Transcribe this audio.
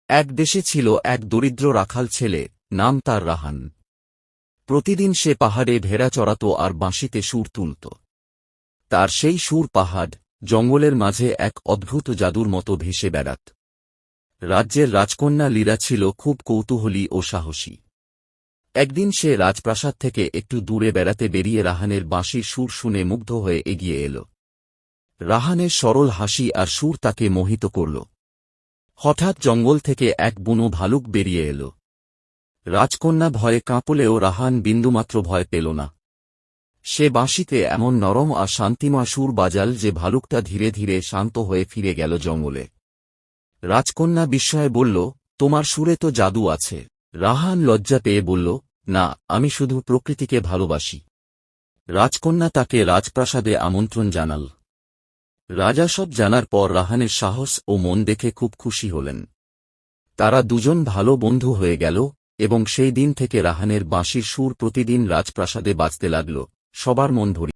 এক দেশে ছিল এক দরিদ্র রাখাল ছেলে, নাম তার রাহান। প্রতিদিন সে পাহাড়ে ভেড়া চড়াত আর বাঁশিতে সুর তুলত। তার সেই সুর পাহাড়, জঙ্গলের মাঝে এক অদ্ভুত জাদুর মতো ভেসে বেড়াত। রাজ্যের রাজকন্যা লীরা ছিল খুব কৌতূহলী ও সাহসী। একদিন সে রাজপ্রাসাদ থেকে একটু দূরে বেড়াতে বেরিয়ে রাহানের বাঁশির সুর শুনে মুগ্ধ হয়ে এগিয়ে এল। রাহানের সরল হাসি আর সুর তাকে মোহিত করল। হঠাৎ জঙ্গল থেকে এক বুনো ভালুক বেরিয়ে এল। রাজকন্যা ভয়ে কাঁপলেও রাহান বিন্দুমাত্র ভয় পেল না। সে বাঁশিতে এমন নরম আর শান্তিময় সুর বাজাল যে ভালুকটা ধীরে ধীরে শান্ত হয়ে ফিরে গেল জঙ্গলে। রাজকন্যা বিস্ময়ে বলল, তোমার সুরে তো জাদু আছে। রাহান লজ্জা পেয়ে বলল, না, আমি শুধু প্রকৃতিকে ভালোবাসি। রাজকন্যা তাকে রাজপ্রাসাদে আমন্ত্রণ জানাল। রাজা সব জানার পর রাহানের সাহস ও মন দেখে খুব খুশি হলেন। তারা দুজন ভালো বন্ধু হয়ে গেল এবং সেই দিন থেকে রাহানের বাঁশির সুর প্রতিদিন রাজপ্রাসাদে বাজতে লাগল, সবার মন ভরিয়ে